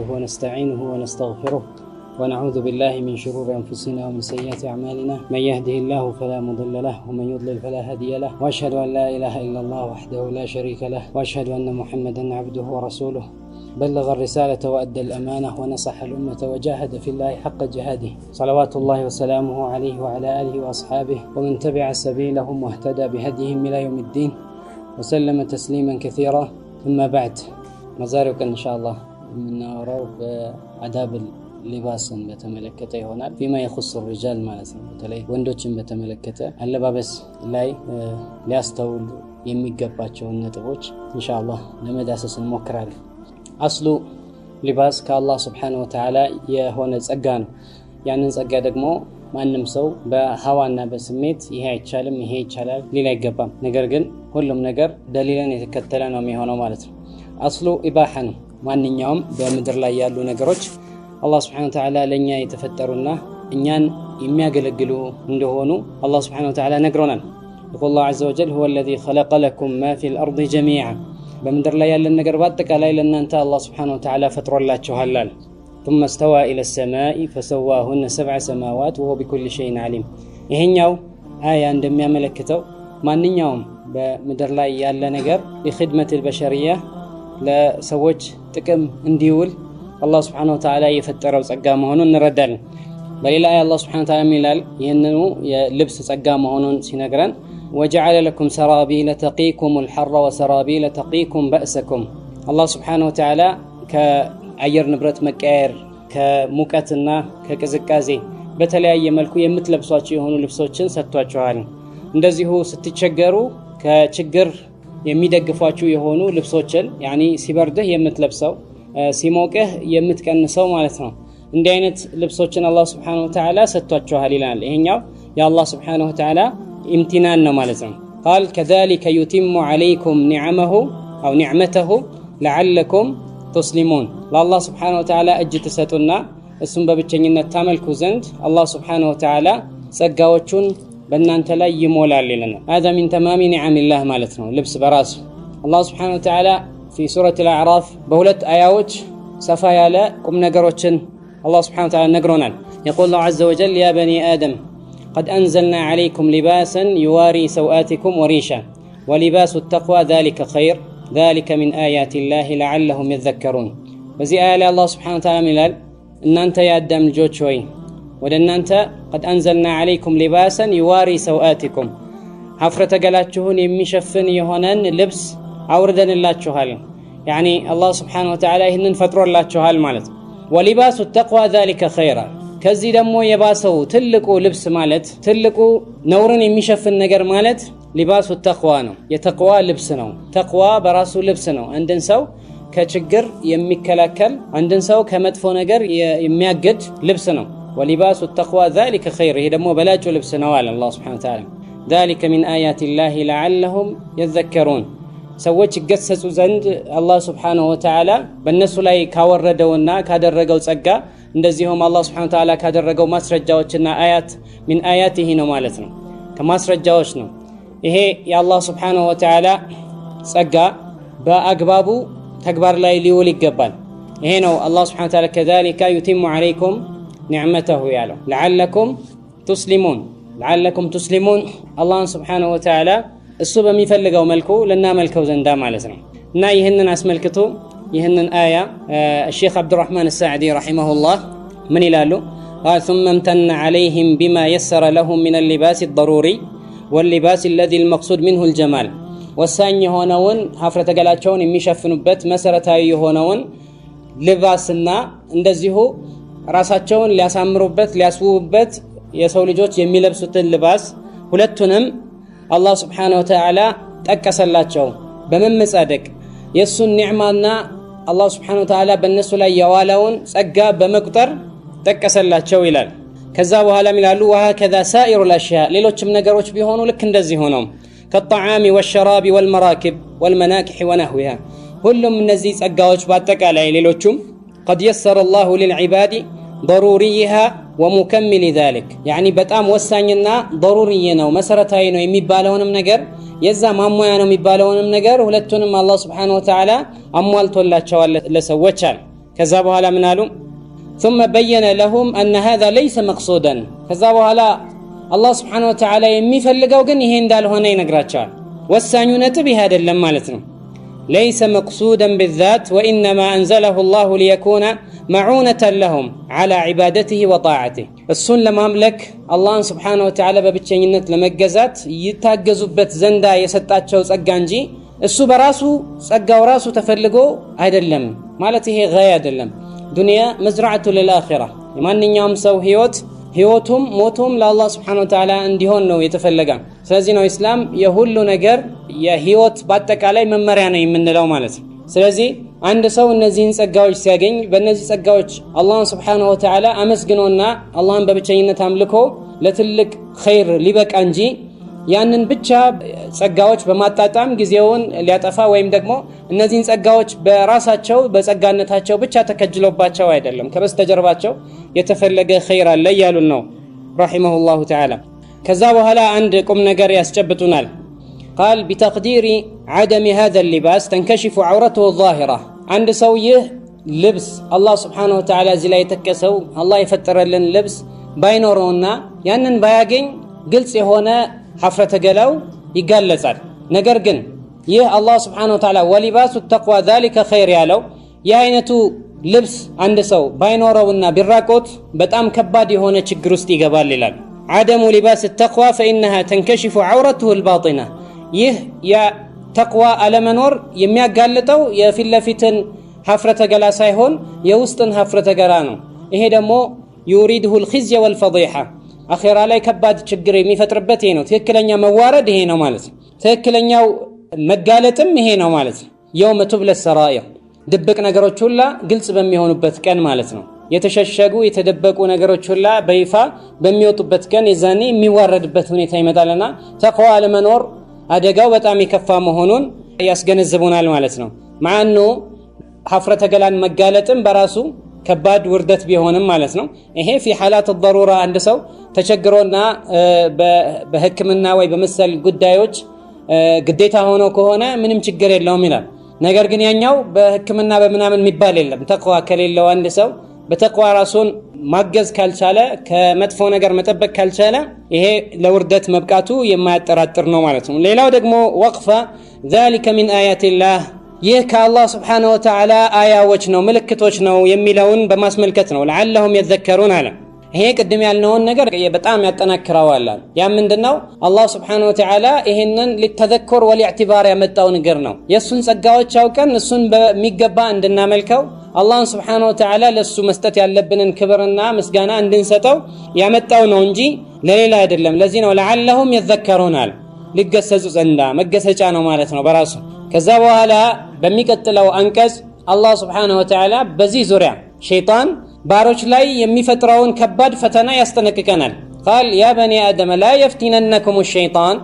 نحمده ونستعينه ونستغفره ونعوذ بالله من شرور أنفسنا ومن سيئات أعمالنا من يهده الله فلا مضل له ومن يضلل فلا هادي له وأشهد أن لا إله إلا الله وحده لا شريك له وأشهد أن محمدا عبده ورسوله بلغ الرسالة وأدى الأمانة ونصح الأمة وجاهد في الله حق جهاده صلوات الله وسلامه عليه وعلى آله وأصحابه ومن تبع سبيلهم واهتدى بهديهم إلى يوم الدين وسلم تسليما كثيرا ثم بعد مزارك إن شاء الله من أوراق عذاب لباسا بتملكته هنا فيما يخص الرجال مالتنا بتلاقي وندوچن بتملكته አለባበስ ላይ ሊያስተውሉ የሚገባቸው ነጥቦች ኢንሻአላህ ለመዳሰስ እንሞክራለን። አስሉ ሊባስ ከአላህ Subhanahu Wa Ta'ala የሆነ ጸጋ ነው። ያንን ጸጋ ደግሞ ማንም ሰው በሐዋና በስሜት ይሄ አይቻልም ይሄ ይቻላል ሊል አይገባም። ነገር ግን ሁሉም ነገር ደሊልን የተከተለ ነው የሚሆነው ማለት ነው። አስሉ ኢባሃ ነው። ማንኛውም በምድር ላይ ያሉ ነገሮች አላህ Subhanahu Wa Ta'ala ለኛ የተፈጠሩና እኛን የሚያገለግሉ እንደሆኑ አላህ Subhanahu Wa Ta'ala ነግሮናል። يقول الله عز وجل هو الذي خلق لكم ما في الأرض جميعا በምድር ላይ ያለን ነገር በአጠቃላይ ለእናንተ አላህ Subhanahu Wa Ta'ala ፈጥሮላችኋል። ثم استوى إلى السماء فسواهن 7 سماوات وهو بكل شيء عليم። ይሄኛው አያ እንደሚያመለክተው ማንኛውም በምድር ላይ ያለ ነገር ለخدمة البشرية ለሰዎች ጥቅም እንዲውል አላህ Subhanahu Wa Ta'ala የፈጠረው ጸጋ መሆኑን እንረዳለን። በሌላ አያ አላህ Subhanahu Wa Ta'ala ይላል ይሄንኑ የልብስ ጸጋ መሆኑን ሲነግረን وجعل لكم سرابيل تقيكم الحر وسرابيل تقيكم بأسكم الله سبحانه وتعالى كأير نبرت مكير كموكاتنا ككزكازي በተለያየ መልኩ የምትለብሷቸው የሆኑ ልብሶችን ሰጥቷቸዋል። እንደዚሁ ስትቸገሩ ከችግር የሚደግፏችሁ የሆኑ ልብሶችን يعني ሲበርድህ የምትለብሰው ሲሞቅህ የምትቀንሰው ማለት ነው። እንዲህ አይነት ልብሶችን አላህ Subhanahu Wa Ta'ala ሰጥቷቸዋል ይላል። ይሄኛው የአላህ Subhanahu Wa Ta'ala امتنان ነው ማለት ነው። قال كذلك يتم عليكم نعمه أو نعمته لعلكم تسلمون لله سبحانه وتعالى እጅ ተሰጡና እሱም በብቸኝነት ታመልኩ ዘንድ አላህ Subhanahu Wa Ta'ala ጸጋዎቹን በእናንተ ላይ ይሞላል ይለናል። هذا من تمام نعم الله ማለት ነው። ልብስ በራሱ አላህ Subhanahu Wa Ta'ala في سورة الأعراف በሁለት አያዎች ሰፋ ያለ ቁም ነገሮችን አላህ Subhanahu Wa Ta'ala ነግሮናል። يقول الله عز وجل يا بني آدم قد أنزلنا عليكم لباسا يواري سوآتكم وريشا ولباس التقوى ذلك خير ذلك من آيات الله لعلهم يذكرون. بزي آية الله سبحانه وتعالى ملال إن أنت يا أدم الجوج شوي ودن أنت قد أنزلنا عليكم لباسا يواري سوآتكم حفرة قلاتشهون يمشفن يهونن لبس أوردن الله شهال يعني الله سبحانه وتعالى هنن فتر الله شهال مالت ولباس التقوى ذلك خيرا ከዚህ ደግሞ የባሰው ትልቁ ልብስ ማለት ትልቁ ነውርን የሚሸፍን ነገር ማለት ሊባሱ ተቅዋ ነው። የተቅዋ ልብስ ነው። ተቅዋ በራሱ ልብስ ነው። አንድን ሰው ከችግር የሚከላከል አንድን ሰው ከመጥፎ ነገር የሚያግድ ልብስ ነው። ወሊባሱ ተቅዋ ذلك خير ይሄ ደግሞ በላጩ ልብስ ነው አለ አላህ Subhanahu Wa Ta'ala ذلك من آيات الله لعلهم يذكرون። ሰዎች ይገሰጹ ዘንድ አላህ Subhanahu Wa Ta'ala በእነሱ ላይ ካወረደውና ካደረገው ጸጋ እንደዚሁም አላህ Subhanahu Wa Ta'ala ካደረገው ማስረጃዎችና አያት من آياته ነው ማለት ነው። ከማስረጃዎች ነው። ይሄ የአላህ Subhanahu Wa Ta'ala ጸጋ በአግባቡ ተግባር ላይ ሊውል ይገባል። ይሄ ነው አላህ Subhanahu Wa Ta'ala كذلك يتم عليكم نعمته ያለው لعلكم تسلمون الله Subhanahu Wa Ta'ala እሱ በሚፈልገው መልኩ ለናመልከው ዘንዳ ማለት ነው። እና ይሄንን አስመልክቶ ይሄንን አያ الشيخ عبد الرحمن السعدي رحمه الله من ይላሉ قال ثم امتن عليهم بما يسر لهم من اللباس الضروري واللباس الذي المقصود منه الجمال ወሳኝ የሆነውን ሀፍረተ ገላቸውን የሚሸፍኑበት መሰረታዊ የሆነውን ልባስና እንደዚሁ ራሳቸውን ሊያሳምሩበት ሊያስውቡበት የሰው ልጆች የሚለብሱትን ልባስ ሁለቱንም አላህ Subhanahu Wa Ta'ala ጠቀሰላቸው በመመጻደቅ የሱን ኒዕማና አላህ Subhanahu Wa Ta'ala በእነሱ ላይ የዋለውን ጸጋ በመቁጠር ጠቀሰላቸው ይላል። ከዛ በኋላ ይላሉ وهكذا سائر الاشياء ሌሎችም ነገሮች ቢሆኑ ልክ እንደዚህ ሆነው كالطعام والشراب والمراكب والمناكح ونحوها ሁሉም እነዚህ ጸጋዎች በአጠቃላይ ሌሎችም قد يسر الله للعباد ضروريها ومكمل ذلك يعني በጣም ወሳኝና ضروري ነው መሰረታዊ ነው የሚባለውንም ነገር የዛ ማሟያ ነው የሚባለውንም ነገር ሁለቱንም አላህ Subhanahu Wa Ta'ala አሟልቶላቸዋል ለሰዎች አለ። ከዛ በኋላ ምን አሉ ثم بين لهم أن هذا ليس مقصودا ከዛ በኋላ አላህ Subhanahu Wa Ta'ala የሚፈልገው ግን ይሄ እንዳልሆነ ይነግራቸዋል ወሳኙ ነጥብ ይሄ አይደለም ማለት ነው ليس مقصودا بالذات وإنما أنزله الله ليكون معونة لهم على عبادته وطاعته السن لمملك الله سبحانه وتعالى በብቸኝነት ለመገዛት ይታገዙበት ዘንዳ የሰጣቸው ጸጋ እንጂ እሱ በራሱ ጸጋው ራሱ ተፈልጎ አይደለም ማለት ይሄ ጋያ አይደለም ዱንያ መዝራዓቱ ለልአኺራ የማንኛውም ሰው ህይወቱም ሞቱም ለአላህ Subhanahu Wa Ta'ala እንዲሆን ነው የተፈለገ ስለዚህ ነው እስላም የሁሉ ነገር የህይወት በአጠቃላይ መመሪያ ነው የምንለው ማለት ነው ስለዚህ አንድ ሰው እነዚህን ጸጋዎች ሲያገኝ በእነዚህ ጸጋዎች አላህ Subhanahu Wa Ta'ala አመስግኖና አላህን በብቸኝነት አምልኮ ለትልቅ ኸይር ሊበቃ እንጂ ያንን ብቻ ጸጋዎች በማጣጣም ጊዜውን ሊያጠፋ ወይም ደግሞ እነዚህን ጸጋዎች በራሳቸው በጸጋነታቸው ብቻ ተከጅሎባቸው አይደለም ከበስተጀርባቸው የተፈለገ ኸይር አለ ያሉን ነው ረሂመሁላሁ ተዓላ ከዛ በኋላ አንድ ቁም ነገር ያስጨብጡናል قال بتقدير عدم هذا اللباس تنكشف عورته الظاهرة عند سويه لبس الله سبحانه وتعالى زي لا يتكسو الله يفتر لنا لبس باينورونا ያንን ባያገኝ ግልጽ የሆነ ሐፍረተ ገላው ይጋለጻል ነገር ግን ይህ አላህ Subhanahu Wa Ta'ala ወሊባሱ ተቅዋ ذلك خير ያለው የአይነቱ ልብስ አንድ ሰው ባይኖረውና ቢራቆት በጣም ከባድ የሆነ ችግር ውስጥ ይገባል ይላል عدم لباس التقوى فإنها تنكشف عورته الباطنة ይህ የተቅዋ አለመኖር የሚያጋልጠው የፊት ለፊትን ሐፍረተ ገላ ሳይሆን የውስጥን ሐፍረተ ገላ ነው ይሄ ደግሞ يريده الخزي والفضيحة አኺራ ላይ ከባድ ችግር የሚፈጥርበት ይሄ ነው ትክክለኛ መዋረድ ይሄ ነው ማለት ነው ትክክለኛው መጋለጥም ይሄ ነው ማለት ነው يوم تبلى السرائر ድብቅ ነገሮች ሁሉ ግልጽ በሚሆኑበት ቀን ማለት ነው የተሸሸጉ የተደበቁ ነገሮች ሁሉ በይፋ በሚወጡበት ቀን የዛኔ የሚዋረድበት ሁኔታ ይመጣልና ተቅዋ ለመኖር አደጋው በጣም የከፋ መሆኑን ያስገነዝቡናል ማለት ነው ማአኑ ሐፍረተ ገላን መጋለጥም በራሱ ከባድ ውርደት ቢሆንም ማለት ነው ይሄ في حالات الضروره አንድ ሰው ተቸግሮና በህክምና ወይ በመሰል ጉዳዮች ግዴታ ሆኖ ከሆነ ምንም ችግር የለውም ይላል ነገር ግን ያኛው በህክምና በመናምን የሚባል የለም ተቅዋ ከሌለው አንድ ሰው በተቅዋ ራሱን ማገዝ ካልቻለ ከመጥፎ ነገር መጠበቅ ካልቻለ ይሄ ለውርደት መብቃቱ የማያጠራጥር ነው ማለት ነው ሌላው ደግሞ ወቅፈ ذلك من آيات الله ይህ ከአላህ Subhanahu Wa Ta'ala አያዎች ነው ምልክቶች ነው የሚለውን በማስመልከት ነው ለዓለሁም يذكرون አለ ይሄ ቅድም ያልነውን ነገር በጣም ያጠናክራዋል ያ ምንድነው አላህ Subhanahu Wa Ta'ala ይሄንን ለተذكر ወለኢዕቲባር ያመጣው ነገር ነው የሱን ጸጋዎች አውቀን እሱን በሚገባ እንድናመልከው አላህ Subhanahu Wa Ta'ala ለሱ መስጠት ያለብንን ክብርና ምስጋና እንድንሰጠው ያመጣው ነው እንጂ ለሌላ አይደለም ለዚህ ነው ለዓለሁም يذكرون አለ ሊገሰጹ ዘንዳ መገሰጫ ነው ማለት ነው በራሱ ከዛ በኋላ በሚቀጥለው አንቀጽ አላህ Subhanahu Wa Ta'ala በዚህ ዙሪያ ሸይጣን ባሮች ላይ የሚፈጥረውን ከባድ ፈተና ያስጠነቅቀናል قال يا بني آدم لا يفتننكم الشيطان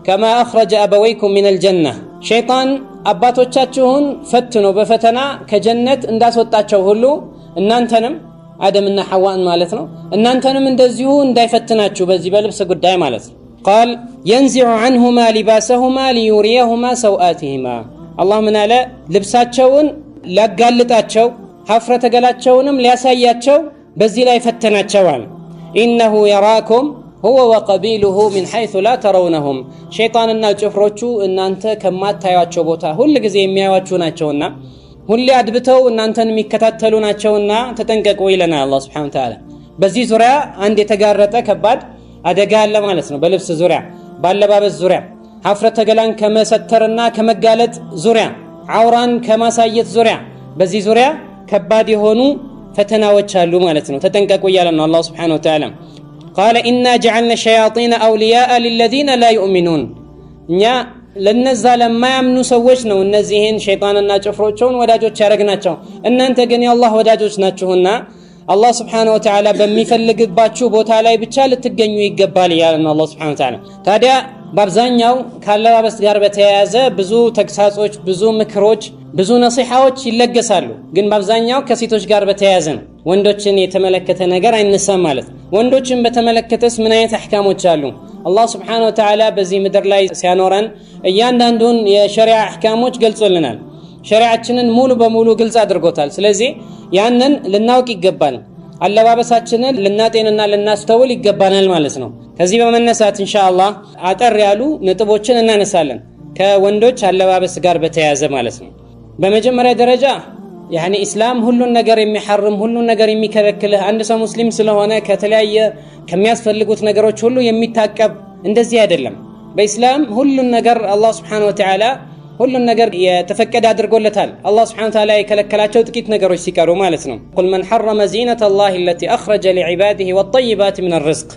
كما أخرج أبويكم من الجنة شيطان አባቶቻችሁን ፈትኖ በፈተና ከጀነት እንዳስወጣቸው ሁሉ እናንተንም አደምና ሐዋን ማለት ነው እናንተንም እንደዚሁ እንዳይፈትናችሁ በዚህ በልብስ ጉዳይ ማለት ነው قال ينزع عنهما لباسهما ليريهما سوآتهما الله من على ልብሳቸውን ሊያጋልጣቸው ሐፍረተ ገላቸውንም ሊያሳያቸው በዚህ ላይ ፈተናቸዋል إنه يراكم هو وقبيله من حيث لا ترونهم ሸይጣንና ጭፍሮቹ እናንተ ከማታዩአቸው ቦታ ሁሉ ጊዜ የሚያዩአችሁ ናቸውና ሁሉ አድብተው እናንተን የሚከታተሉ ናቸውና ተጠንቀቁ ይለናል አላህ Subhanahu Wa Ta'ala በዚህ ዙሪያ አንድ የተጋረጠ ከባድ አደጋ አለ ማለት ነው በልብስ ዙሪያ ባለባበስ ዙሪያ ሐፍረተ ገላን ከመሰተርና ከመጋለጥ ዙሪያ አውራን ከማሳየት ዙሪያ በዚህ ዙሪያ ከባድ የሆኑ ፈተናዎች አሉ ማለት ነው ተጠንቀቁ ይላል አላህ Subhanahu Wa Ta'ala قال إنا جعلنا الشياطين أولياء للذين لا يؤمنون እኛ ለነዛ ለማያምኑ ሰዎች ነው እነዚህን ሸይጣንና ጭፍሮቹን ወዳጆች ያረግናቸው እናንተ ግን የአላህ ወዳጆች ናችሁና አላህ Subhanahu Wa Ta'ala በሚፈልግባችሁ ቦታ ላይ ብቻ ልትገኙ ይገባል ይላል አላህ Subhanahu Wa Ta'ala ታዲያ በአብዛኛው ካለባበስ ጋር በተያያዘ ብዙ ተግሳጾች ብዙ ምክሮች ብዙ ነሲሐዎች ይለገሳሉ ግን በአብዛኛው ከሴቶች ጋር በተያያዘ ነው ወንዶችን የተመለከተ ነገር አይነሳም ማለት ወንዶችን በተመለከተስ ምን አይነት አህካሞች አሉ አላህ Subhanahu Wa Ta'ala በዚህ ምድር ላይ ሲያኖረን እያንዳንዱን የሸሪዓ አህካሞች ገልጾልናል ሸሪዓችንን ሙሉ በሙሉ ግልጽ አድርጎታል ስለዚህ ያንን ልናውቅ ይገባል። አለባበሳችንን ልናጤንና ልናስተውል ይገባናል ማለት ነው። ከዚህ በመነሳት ኢንሻአላህ አጠር ያሉ ነጥቦችን እናነሳለን ከወንዶች አለባበስ ጋር በተያያዘ ማለት ነው። በመጀመሪያ ደረጃ ኢስላም ሁሉን ነገር የሚሐርም ሁሉን ነገር የሚከለክልህ አንድ ሰው ሙስሊም ስለሆነ ከተለያየ ከሚያስፈልጉት ነገሮች ሁሉ የሚታቀብ እንደዚህ አይደለም። በኢስላም ሁሉን ነገር አላህ Subhanahu Wa Ta'ala ሁሉን ነገር የተፈቀደ አድርጎለታል። አላህ Subhanahu Wa Ta'ala የከለከላቸው ጥቂት ነገሮች ሲቀሩ ማለት ነው። ቁል መን ሐረመ ዚነተ አላህ التي أخرج لعباده والطيبات من الرزق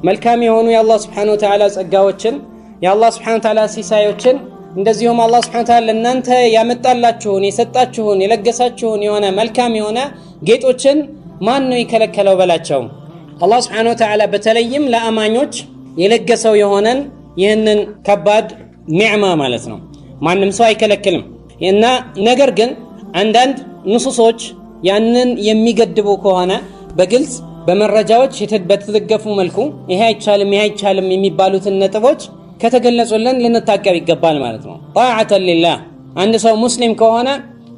መልካም የሆኑ የአላህ Subhanahu Wa Ta'ala ጸጋዎችን የአላህ Subhanahu Wa Ta'ala ሲሳዮችን እንደዚሁም አላህ Subhanahu Wa Ta'ala ለእናንተ ያመጣላችሁን የሰጣችሁን የለገሳችሁን የሆነ መልካም የሆነ ጌጦችን ማን ነው የከለከለው በላቸው። አላህ Subhanahu Wa Ta'ala በተለይም ለአማኞች የለገሰው የሆነን ይህንን ከባድ ኒዕማ ማለት ነው ማንም ሰው አይከለክልም። እና ነገር ግን አንዳንድ ንሱሶች ያንን የሚገድቡ ከሆነ በግልጽ በመረጃዎች በተደገፉ መልኩ ይሄ አይቻልም የሚባሉትን ነጥቦች ከተገለጹልን ልንታቀብ ይገባል ማለት ነው። ጣዓተን ሊላህ አንድ ሰው ሙስሊም ከሆነ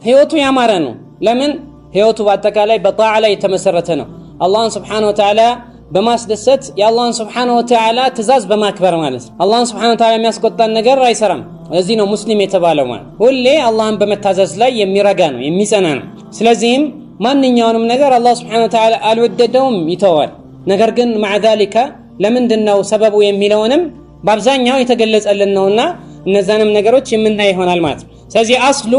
ህይወቱ ያማረ ነው። ለምን? ህይወቱ በአጠቃላይ በጣዓ ላይ የተመሰረተ ነው። አላህን Subhanahu Wa Ta'ala በማስደሰት የአላህን Subhanahu Wa Ta'ala ትእዛዝ በማክበር ማለት ነው። አላህን Subhanahu Wa Ta'ala የሚያስቆጣን ነገር አይሰራም። ለዚህ ነው ሙስሊም የተባለው ማለት ሁሌ አላህን በመታዘዝ ላይ የሚረጋ ነው የሚጸና ነው። ስለዚህም ማንኛውንም ነገር አላህ Subhanahu Wa Ta'ala አልወደደውም ይተዋል። ነገር ግን مع ذلك ለምንድነው ሰበቡ የሚለውንም በአብዛኛው የተገለጸልን ነውና እነዛንም ነገሮች የምናይ ይሆናል ማለት ነው። ስለዚህ አስሉ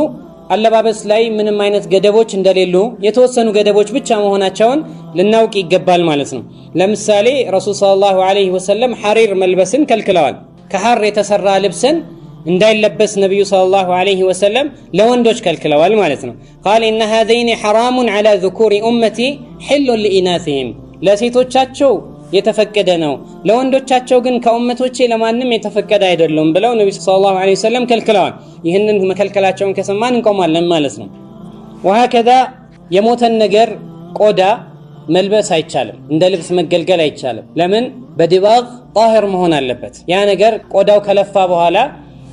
አለባበስ ላይ ምንም አይነት ገደቦች እንደሌሉ የተወሰኑ ገደቦች ብቻ መሆናቸውን ልናውቅ ይገባል ማለት ነው። ለምሳሌ ረሱል ሰለላሁ ዐለይሂ ወሰለም ሐሪር መልበስን ከልክለዋል። ከሐር የተሰራ ልብስን እንዳይለበስ ነብዩ ሰለላሁ ዐለይሂ ወሰለም ለወንዶች ከልክለዋል ማለት ነው። قال ان هذين حرام على ذكور امتي حل لاناثهم ለሴቶቻቸው የተፈቀደ ነው ለወንዶቻቸው ግን ከኡመቶቼ ለማንም የተፈቀደ አይደለም ብለው ነብዩ ሰለላሁ ዐለይሂ ወሰለም ከልክለዋል። ይህንን መከልከላቸውን ከሰማን እንቆማለን ማለት ነው። وهكذا የሞተን ነገር ቆዳ መልበስ አይቻልም፣ እንደ ልብስ መገልገል አይቻልም። ለምን? በድባግ ጣሂር መሆን አለበት። ያ ነገር ቆዳው ከለፋ በኋላ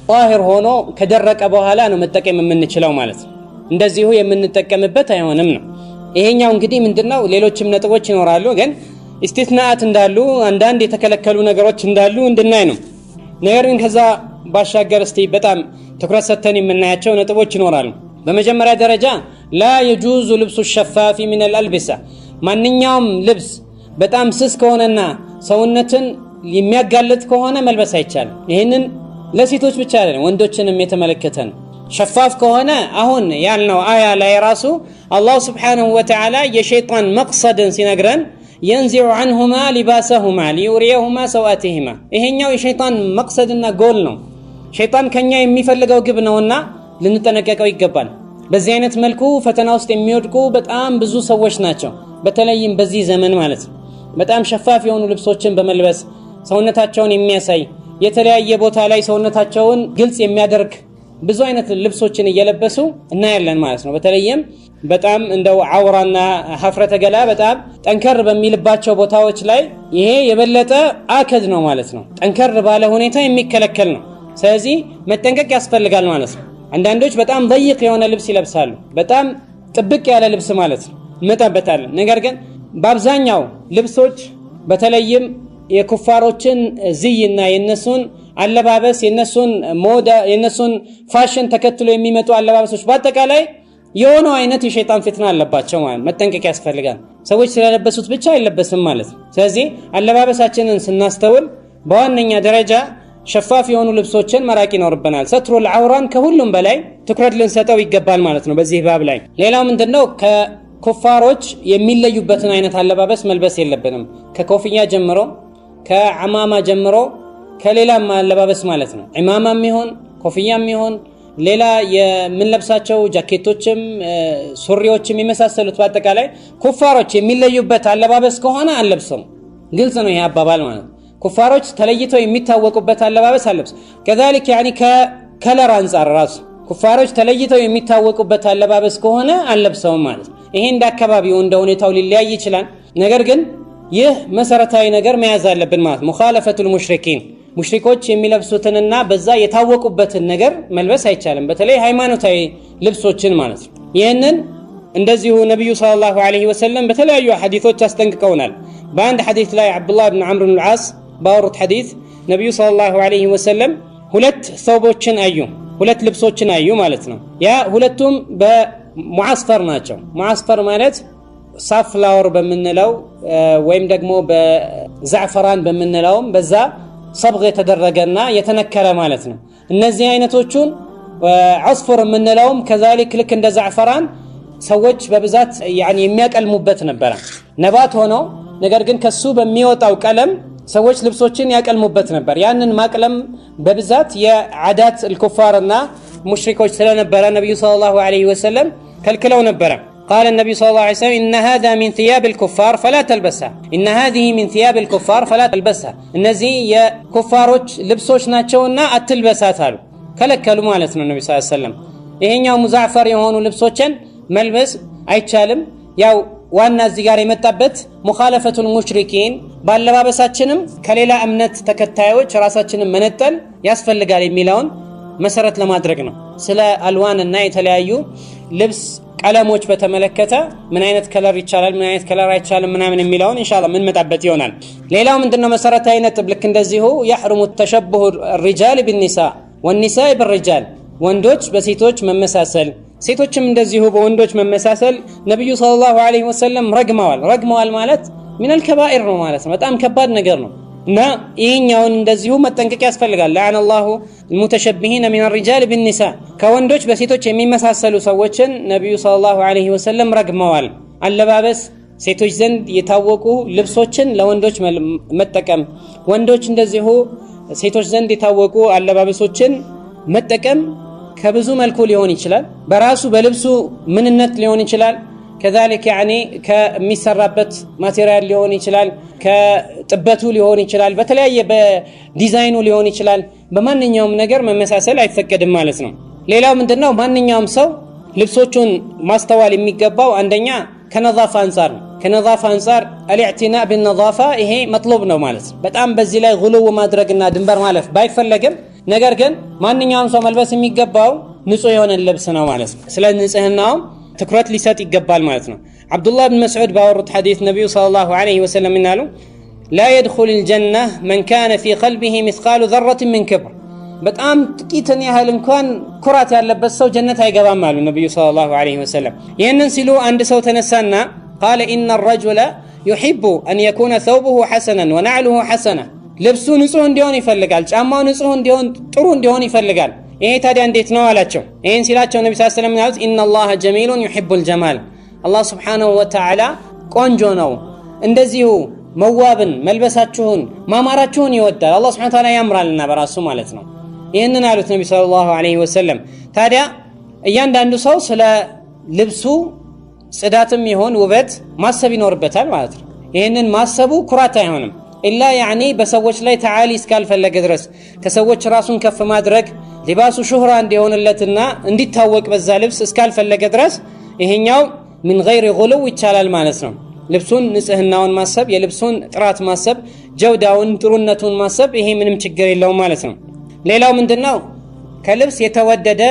ጣሂር ሆኖ ከደረቀ በኋላ ነው መጠቀም የምንችለው ማለት ነው። እንደዚሁ የምንጠቀምበት አይሆንም ነው። ይሄኛው እንግዲህ ምንድነው ሌሎችም ነጥቦች ይኖራሉ ግን استثناءات እንዳሉ አንዳንድ የተከለከሉ ነገሮች እንዳሉ እንድናይ ነው። ነገር ግን ከዛ ባሻገር እስቲ በጣም ትኩረት ሰጥተን የምናያቸው ነጥቦች ይኖራሉ። በመጀመሪያ ደረጃ لا يجوز لبس الشفاف من الألبسة ማንኛውም ልብስ በጣም ስስ ከሆነና ሰውነትን የሚያጋልጥ ከሆነ መልበስ አይቻልም። ይሄንን ለሴቶች ብቻ አይደለም ወንዶችንም የተመለከተ ነው። ሸፋፍ ከሆነ አሁን ያልነው አያ ላይ ራሱ አላህ Subhanahu Wa Ta'ala የሸይጣን መቅሰድን ሲነግረን ينزع عنهما لباسهما ليريهما سواتهما ይሄኛው የሸይጣን መቅሰድና ጎል ነው። ሸይጣን ከኛ የሚፈልገው ግብ ነውና ልንጠነቀቀው ይገባል። በዚህ አይነት መልኩ ፈተና ውስጥ የሚወድቁ በጣም ብዙ ሰዎች ናቸው። በተለይም በዚህ ዘመን ማለት ነው። በጣም ሸፋፍ የሆኑ ልብሶችን በመልበስ ሰውነታቸውን የሚያሳይ የተለያየ ቦታ ላይ ሰውነታቸውን ግልጽ የሚያደርግ ብዙ አይነት ልብሶችን እየለበሱ እናያለን ማለት ነው። በተለይም በጣም እንደው አውራና ሀፍረተ ገላ በጣም ጠንከር በሚልባቸው ቦታዎች ላይ ይሄ የበለጠ አከድ ነው ማለት ነው። ጠንከር ባለ ሁኔታ የሚከለከል ነው። ስለዚህ መጠንቀቅ ያስፈልጋል ማለት ነው። አንዳንዶች በጣም ضيق የሆነ ልብስ ይለብሳሉ፣ በጣም ጥብቅ ያለ ልብስ ማለት ነው መጣበታለን። ነገር ግን በአብዛኛው ልብሶች በተለይም የኩፋሮችን ዝይና የነሱን አለባበስ የነሱን ሞዳ የነሱን ፋሽን ተከትሎ የሚመጡ አለባበሶች በአጠቃላይ የሆነው አይነት የሸይጣን ፍትና አለባቸው ማለት መጠንቀቅ ያስፈልጋል። ሰዎች ስለለበሱት ብቻ አይለበስም ማለት ነው። ስለዚህ አለባበሳችንን ስናስተውል በዋነኛ ደረጃ ሸፋፍ የሆኑ ልብሶችን መራቅ ይኖርብናል። ሰትሩል ዐውራን ከሁሉም በላይ ትኩረት ልንሰጠው ይገባል ማለት ነው በዚህ ባብ ላይ። ሌላው ምንድነው ከኩፋሮች የሚለዩበትን አይነት አለባበስ መልበስ የለብንም። ከኮፍያ ጀምሮ ከዓማማ ጀምሮ ከሌላም አለባበስ ማለት ነው። ኢማማም ይሁን ኮፍያም ይሁን ሌላ የምንለብሳቸው ጃኬቶችም ሱሪዎችም የመሳሰሉት በአጠቃላይ ኩፋሮች የሚለዩበት አለባበስ ከሆነ አንለብስም። ግልጽ ነው ይሄ አባባል ማለት ነው። ኩፋሮች ተለይተው የሚታወቁበት አለባበስ አለብስ። كذلك يعني ከከለር አንፃር ራሱ ኩፋሮች ተለይተው የሚታወቁበት አለባበስ ከሆነ አንለብሰውም ማለት ነው። ይሄ እንደ አካባቢው እንደ ሁኔታው ሊለያይ ይችላል። ነገር ግን ይህ መሰረታዊ ነገር መያዝ አለብን ማለት ሙኻለፈቱል ሙሽሪኪን ሙሽሪኮች የሚለብሱትንና በዛ የታወቁበትን ነገር መልበስ አይቻልም። በተለይ ሃይማኖታዊ ልብሶችን ማለት ነው። ይሄንን እንደዚሁ ነብዩ ሰለላሁ ዐለይሂ ወሰለም በተለያዩ ሐዲሶች አስጠንቅቀውናል። በአንድ ሐዲስ ላይ አብዱላህ ኢብኑ ዐምር ኢብኑ አልዓስ ባወሩት ሐዲስ ነብዩ ሰለላሁ ዐለይሂ ወሰለም ሁለት ሰውቦችን አዩ፣ ሁለት ልብሶችን አዩ ማለት ነው። ያ ሁለቱም በሙዓስፈር ናቸው። ሙዓስፈር ማለት ሳፍላወር በምንለው ወይም ደግሞ በዛዕፈራን በምንለውም በዛ ሰብግ የተደረገና የተነከረ ማለት ነው። እነዚህ አይነቶቹን ዐስፈር የምንለውም ከዛሊክ ልክ እንደ ዛዕፈራን ሰዎች በብዛት የሚያቀልሙበት ነበረ። ነባት ሆኖ ነገር ግን ከሱ በሚወጣው ቀለም ሰዎች ልብሶችን ያቀልሙበት ነበር። ያንን ማቅለም በብዛት የዓዳት الكفارና ሙሽሪኮች ስለነበረ ነብዩ ሰለላሁ ዐለይሂ ወሰለም ከልክለው ነበረ። قال النبي صلى الله عليه وسلم إن هذا من ثياب الكفار فلا تلبسها إن هذه من ثياب الكفار فلا تلبسها እነዚህ የኩፋሮች ልብሶች ናቸውና አትልበሳት አሉ። ከለከሉ ማለት ነው ነብዩ ሰለላሁ ዐለይሂ ወሰለም። ይሄኛው ሙዛፈር የሆኑ ልብሶችን መልበስ አይቻልም። ያው ዋና እዚህ ጋር የመጣበት ሙኻለፈቱል ሙሽሪኪን ባለባበሳችንም ከሌላ እምነት ተከታዮች ራሳችንን መነጠል ያስፈልጋል የሚለውን መሰረት ለማድረግ ነው። ስለ አልዋንና የተለያዩ ልብስ ቀለሞች በተመለከተ ምን አይነት ከለር ይቻላል ምን አይነት ከለር አይቻልም ምናምን የሚለውን ኢንሻአላህ ምን መጣበት ይሆናል። ሌላው ምንድነው መሰረታዊ ነጥብ ልክ እንደዚሁ يحرم التشبه الرجال بالنساء والنساء بالرجال ወንዶች በሴቶች መመሳሰል ሴቶችም እንደዚሁ በወንዶች መመሳሰል ነብዩ ሰለላሁ ዐለይሂ ወሰለም ረግመዋል ማለት من الكبائر ነው ማለት ነው። በጣም ከባድ ነገር ነው እና ይሄኛውን እንደዚሁ መጠንቀቅ ያስፈልጋል። لعن الله المتشبهين من الرجال بالنساء ከወንዶች በሴቶች የሚመሳሰሉ ሰዎችን ነብዩ ሰለላሁ ዐለይሂ ወሰለም ረግመዋል። አለባበስ ሴቶች ዘንድ የታወቁ ልብሶችን ለወንዶች መጠቀም፣ ወንዶች እንደዚሁ ሴቶች ዘንድ የታወቁ አለባበሶችን መጠቀም ከብዙ መልኩ ሊሆን ይችላል። በራሱ በልብሱ ምንነት ሊሆን ይችላል። كذلك ከሚሰራበት ማቴሪያል ሊሆን ይችላል፣ ከጥበቱ ሊሆን ይችላል፣ በተለያየ በዲዛይኑ ሊሆን ይችላል። በማንኛውም ነገር መመሳሰል አይፈቀድም ማለት ነው። ሌላው ምንድነው ማንኛውም ሰው ልብሶቹን ማስተዋል የሚገባው አንደኛ ከነዛፋ አንፃር ነው። ከነዛፋ አንፃር الاعتناء بالنظافه ይሄ መጥሉብ ነው ማለት ነው። በጣም በዚህ ላይ ጉሉው ማድረግና ድንበር ማለፍ ባይፈለግም ነገር ግን ማንኛውም ሰው መልበስ የሚገባው ንጹህ የሆነ ልብስ ነው ማለት ነው። ስለ ንጽህናው ትኩረት ሊሰጥ ይገባል ማለት ነው። አብዱላህ ኢብኑ መስዑድ ባወሩት ሐዲስ ነብዩ ሰለላሁ ዐለይሂ ወሰለም ይናሉ لا يدخل الجنة من كان في قلبه مثقال ذرة من كبر በጣም ጥቂትን ያህል እንኳን ኩራት ያለበት ሰው ጀነት አይገባም አሉ ነብዩ ሰለላሁ ዐለይሂ ወሰለም። ይሄንን ሲሉ አንድ ሰው ተነሳና قال إن الرجل يحب أن يكون ثوبه حسنا ونعله حسنا ልብሱ ንጹህ እንዲሆን ይፈልጋል፣ ጫማው ንጹህ እንዲሆን ጥሩ እንዲሆን ይፈልጋል። ይሄ ታዲያ እንዴት ነው አላቸው። ይሄን ሲላቸው ነብዩ ሰለላሁ ዐለይሂ ወሰለም ያሉት إن الله جميل يحب الجمال አላህ Subhanahu Wa Ta'ala ቆንጆ ነው፣ እንደዚሁ መዋብን መልበሳችሁን ማማራችሁን ይወዳል። አላህ Subhanahu Wa Ta'ala ያምራልና በራሱ ማለት ነው። ይሄንን አሉት ነብዩ ሰለላሁ ዐለይሂ ወሰለም። ታዲያ እያንዳንዱ ሰው ስለ ልብሱ ጽዳትም ይሁን ውበት ማሰብ ይኖርበታል ማለት ነው። ይሄንን ማሰቡ ኩራት አይሆንም ኢላ በሰዎች ላይ ተዓሊ እስካልፈለገ ድረስ ከሰዎች ራሱን ከፍ ማድረግ ሊባሱ ሹህራ እንዲሆንለትና እንዲታወቅ በዛ ልብስ እስካልፈለገ ድረስ ይሄኛው من غير غلو ይቻላል ማለት ነው። ልብሱን ንጽህናውን ማሰብ፣ የልብሱን ጥራት ማሰብ፣ ጀውዳውን ጥሩነቱን ማሰብ ይሄ ምንም ችግር የለውም ማለት ነው። ሌላው ምንድነው ከልብስ የተወደደ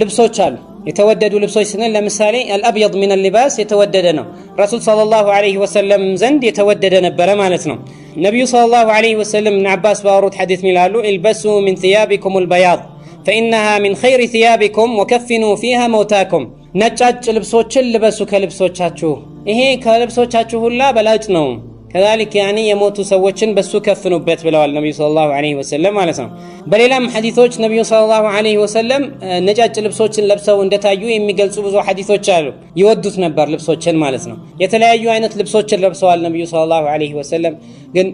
ልብሶች አሉ። የተወደዱ ልብሶች ስንል ለምሳሌ الابيض من اللباس የተወደደ ነው። ረሱል ሰለላሁ ዐለይሂ ወሰለም ዘንድ የተወደደ ነበረ ማለት ነው። ነብዩ ሰለላሁ ዐለይሂ ወሰለም ኢብኑ አባስ ባወሩት ሐዲስ ይላሉ البسوا من ثيابكم البياض فانها من خير ثيابكم وكفنوا فيها موتاكم ነጫጭ ልብሶችን ልበሱ ከልብሶቻችሁ፣ ይሄ ከልብሶቻችሁ ሁላ በላጭ ነው። كذلك የሞቱ ሰዎችን በሱ ከፍኑበት ብለዋል ነብዩ ሰለላሁ ዐለይሂ ወሰለም ማለት ነው። በሌላም ሐዲሶች ነብዩ ሰለላሁ ዐለይሂ ወሰለም ነጫጭ ልብሶችን ለብሰው እንደታዩ የሚገልጹ ብዙ ሐዲሶች አሉ። ይወዱት ነበር ልብሶችን ማለት ነው። የተለያዩ አይነት ልብሶችን ለብሰዋል ነብዩ ሰለላሁ ዐለይሂ ወሰለም፣ ግን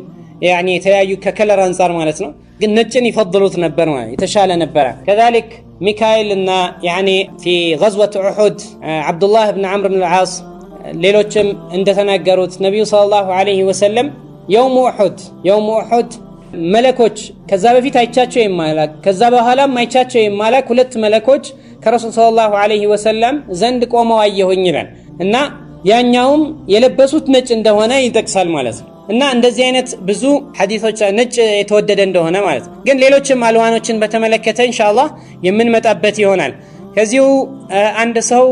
የተለያዩ ከከለር አንፃር ማለት ነው። ግን ነጭን ይፈضሉት ነበር ማለት የተሻለ ነበር። كذلك ሚካኤል እና في غزوة أحد عبد الله بن عمرو بن العاص ሌሎችም እንደተናገሩት ነብዩ ሰለላሁ ዐለይሂ ወሰለም يوم أحد መለኮች ከዛ በፊት አይቻቸው የማላክ ከዛ በኋላም አይቻቸው የማላክ ሁለት መለኮች ከረሱል ሰለላሁ ዐለይሂ ወሰለም ዘንድ ቆመው አየሁኝ ይላል እና ያኛውም የለበሱት ነጭ እንደሆነ ይጠቅሳል ማለት ነው። እና እንደዚህ አይነት ብዙ ሐዲሶች ነጭ የተወደደ እንደሆነ ማለት ነው። ግን ሌሎችም አልዋኖችን በተመለከተ ኢንሻአላህ የምንመጣበት ይሆናል። ከዚሁ አንድ ሰው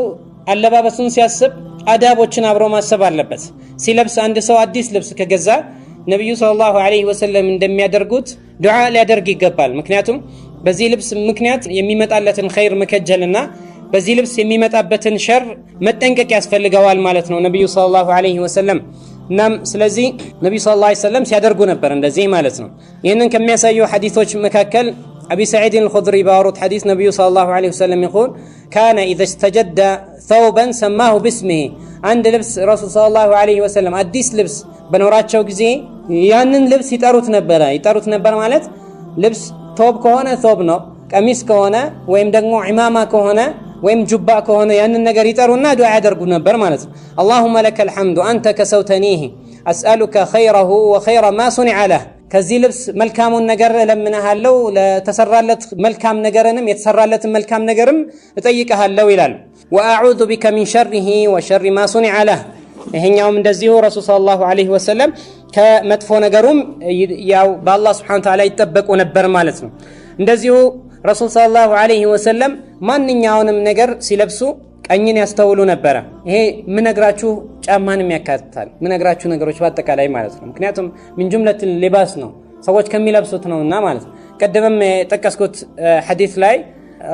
አለባበሱን ሲያስብ አዳቦችን አብሮ ማሰብ አለበት። ሲለብስ አንድ ሰው አዲስ ልብስ ከገዛ ነብዩ ሰለላሁ ዐለይሂ ወሰለም እንደሚያደርጉት ዱዓ ሊያደርግ ይገባል። ምክንያቱም በዚህ ልብስ ምክንያት የሚመጣለትን ኸይር መከጀልና በዚህ ልብስ የሚመጣበትን ሸር መጠንቀቅ ያስፈልገዋል ማለት ነው ነብዩ ሰለላሁ ዐለይሂ ወሰለም። እናም ስለዚህ ነብዩ ሰለላሁ ዐለይሂ ወሰለም ሲያደርጉ ነበር እንደዚህ ማለት ነው። ይህንን ከሚያሳዩ ሐዲሶች መካከል አቢ ሰዒድ አልኹድሪ ባወሩት ሐዲስ ነብዩ ሰለላሁ ዐለይሂ ወሰለም ይقول كان اذا استجد ثوبا سماه باسمه አንድ ልብስ ረሱል ሰለላሁ ዐለይሂ ወሰለም አዲስ ልብስ በኖራቸው ጊዜ ያንን ልብስ ይጠሩት ነበር ማለት ልብስ ቶብ ከሆነ ቶብ ነው፣ ቀሚስ ከሆነ ወይም ደግሞ ዒማማ ከሆነ ወይም ጁባ ከሆነ ያንን ነገር ይጠሩና ዱዓ ያደርጉ ነበር ማለት ነው። اللهم لك الحمد انت كسوتنيه اسالك خيره وخير ما صنع له ከዚህ ልብስ መልካሙን ነገር ለምንሃለው ለተሰራለት መልካም ነገርንም የተሰራለትን መልካም ነገርም እጠይቀሃለው ይላል። واعوذ بك من شره وشر ما صنع له ይሄኛውም እንደዚሁ ረሱል ሰለላሁ ዐለይሂ ወሰለም ከመጥፎ ነገሩም ያው በአላህ Subhanahu Wa Ta'ala ይጠበቁ ነበር ማለት ነው። እንደዚሁ ረሱል ሰለላሁ ዐለይሂ ወሰለም ማንኛውንም ነገር ሲለብሱ ቀኝን ያስተውሉ ነበር። ይሄ ምነግራችሁ ጫማንም ያካትታል፣ ምነግራችሁ ነገሮች በአጠቃላይ ማለት ነው። ምክንያቱም ምን ጁምለት ሊባስ ነው ሰዎች ከሚለብሱት ነውና ማለት ነው። ቀደምም የጠቀስኩት ሐዲስ ላይ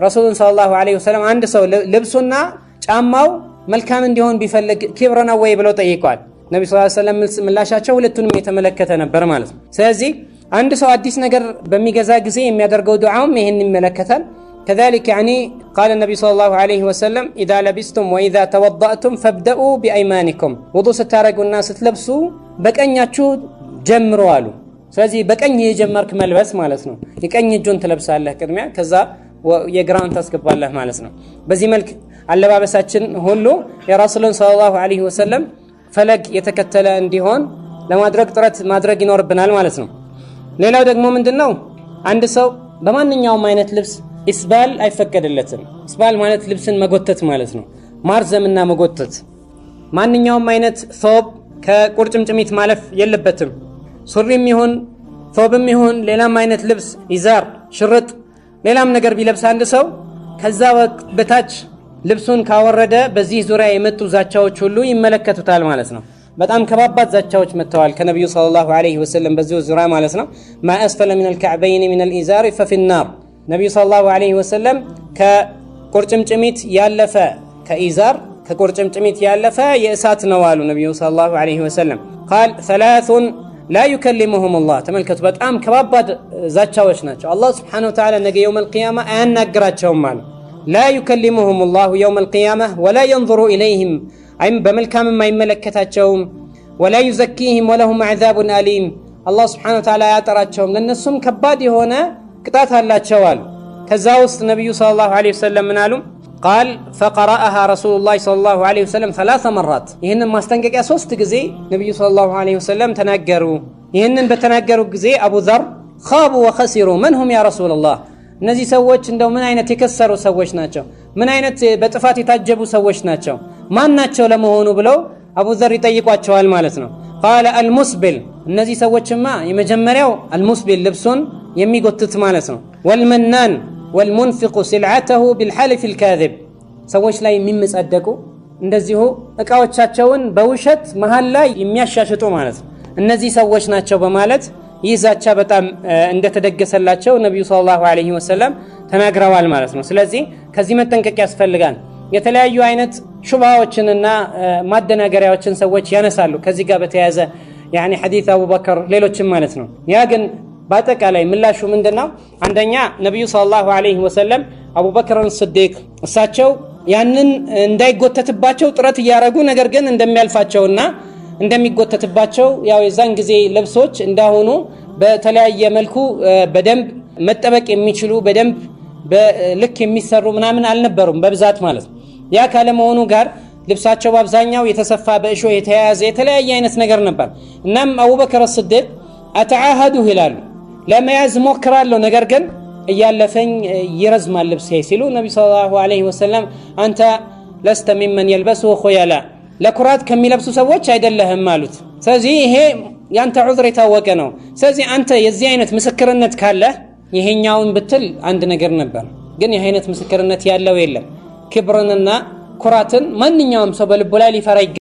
ረሱል ሰለላሁ ዐለይሂ ወሰለም አንድ ሰው ልብሱና ጫማው መልካም እንዲሆን ቢፈልግ ክብር ነው ወይ ብለው ጠይቀዋል። ነብዩ ሰለላሁ ዐለይሂ ወሰለም ምላሻቸው ሁለቱንም የተመለከተ ነበር ማለት ነው። ስለዚህ አንድ ሰው አዲስ ነገር በሚገዛ ጊዜ የሚያደርገው ዱዓውም ይሄን ይመለከታል። كذلك يعني قال النبي صلى الله عليه وسلم إذا لبستم وإذا توضأتم فابدأوا بأيمانكم وضوء ستارقوا الناس تلبسوا بقنياتشو جمروا له ስለዚህ በቀኝ የጀመርክ መልበስ ማለት ነው። የቀኝ እጁን ትለብሳለህ ቅድሚያ፣ ከዛ የግራውን ታስገባለህ ማለት ነው። በዚህ መልክ አለባበሳችን ሁሉ የረሱልን ሰለላሁ ዐለይሂ ወሰለም ፈለግ የተከተለ እንዲሆን ለማድረግ ጥረት ማድረግ ይኖርብናል ማለት ነው። ሌላው ደግሞ ምንድነው አንድ ሰው በማንኛውም አይነት ልብስ ኢስባል አይፈቀድለትም። ኢስባል ማለት ልብስን መጎተት ማለት ነው፣ ማርዘምና መጎተት። ማንኛውም አይነት ሶብ ከቁርጭምጭሚት ማለፍ የለበትም። ሱሪም ይሁን ሶብም ይሁን ሌላም አይነት ልብስ ኢዛር፣ ሽርጥ፣ ሌላም ነገር ቢለብስ አንድ ሰው ከዛ በታች ልብሱን ካወረደ በዚህ ዙሪያ የመጡ ዛቻዎች ሁሉ ይመለከቱታል ማለት ነው። በጣም ከባባድ ዛቻዎች መጥተዋል ከነብዩ ሰለላሁ ዐለይሂ ወሰለም በዚህ ዙሪያ ማለት ነው። ما اسفل من الكعبين من الازار ففي النار ነብዩ ሰለላሁ ዐለይሂ ወሰለም ከቁርጭምጭሚት ያለፈ ከኢዛር ከቁርጭምጭሚት ያለፈ የእሳት ነው አሉ ነብዩ ሰለላሁ ዐለይሂ ወሰለም። قال ثلاث لا يكلمهم الله ተመልከቱ፣ በጣም ከባባድ ዛቻዎች ናቸው። አላህ Subhanahu Wa Ta'ala ነገ يوم القيامة አያናግራቸውም ማለት لا يكلمهم الله يوم القيامة ولا ينظر إليهم አይም በመልካም የማይመለከታቸውም ولا يزكيهم ولهم عذاب أليم الله Subhanahu Wa Ta'ala ያጠራቸውም ለነሱም ከባድ የሆነ ቅጣት አላቸው አሉ። ከዛ ውስጥ ነብዩ ሰለላሁ ዐለይሂ ወሰለም ምን አሉ? قال فقرأها رسول الله صلى الله عليه وسلم 3 مرات ይሄንን ማስጠንቀቂያ 3 ጊዜ ነብዩ ሰለላሁ ዐለይሂ ወሰለም ተናገሩ። ይሄንን በተናገሩ ጊዜ አቡ ዘር خابوا وخسروا من هم يا رسول الله እነዚህ ሰዎች እንደው ምን አይነት የከሰሩ ሰዎች ናቸው፣ ምን አይነት በጥፋት የታጀቡ ሰዎች ናቸው፣ ማን ናቸው ለመሆኑ ብለው አቡ ዘር ይጠይቋቸዋል ማለት ነው። قال المسبل እነዚህ ሰዎችማ የመጀመሪያው المسبل ልብሱን የሚጎትት ማለት ነው። والمنان والمنفق سلعته بالحلف الكاذب ሰዎች ላይ የሚመጻደቁ እንደዚሁ እቃዎቻቸውን በውሸት መሃል ላይ የሚያሻሽጡ ማለት ነው። እነዚህ ሰዎች ናቸው በማለት ይዛቻ በጣም እንደተደገሰላቸው ነብዩ ሰለላሁ ዐለይሂ ወሰለም ተናግረዋል ማለት ነው። ስለዚህ ከዚህ መጠንቀቅ ያስፈልጋል። የተለያዩ አይነት ሹብሃዎችንና ማደናገሪያዎችን ሰዎች ያነሳሉ ከዚህ ጋር በተያያዘ يعني حديث أبو بكر ሌሎችም ማለት ነው። ያ ግን በአጠቃላይ ምላሹ ምንድነው? አንደኛ ነብዩ ሰለላሁ ዐለይሂ ወሰለም አቡበክርን ስዲቅ እሳቸው ያንን እንዳይጎተትባቸው ጥረት ያደረጉ ነገር ግን እንደሚያልፋቸውና እንደሚጎተትባቸው ያው የዛን ጊዜ ልብሶች እንዳሆኑ በተለያየ መልኩ በደንብ መጠበቅ የሚችሉ በደንብ በልክ የሚሰሩ ምናምን አልነበሩም በብዛት ማለት ነው። ያ ካለ መሆኑ ጋር ልብሳቸው በአብዛኛው የተሰፋ በእሾ የተያያዘ የተለያየ አይነት ነገር ነበር። እናም አቡበክር ስዲቅ አተዓሃዱ ይላሉ ለመያዝ ሞክራለሁ ነገር ግን እያለፈኝ ይረዝማል ልብሴ ሲሉ ነብዩ ሰለላሁ ዐለይሂ ወሰለም አንተ ለስተ ሚመን يلبسه خيلا ለኩራት ከሚለብሱ ሰዎች አይደለህም አሉት። ስለዚህ ይሄ ያንተ ዑዝር የታወቀ ነው። ስለዚህ አንተ የዚህ አይነት ምስክርነት ካለ ይሄኛውን ብትል አንድ ነገር ነበር፣ ግን ይሄ አይነት ምስክርነት ያለው የለም። ክብርንና ኩራትን ማንኛውም ሰው በልቡ ላይ ሊፈራ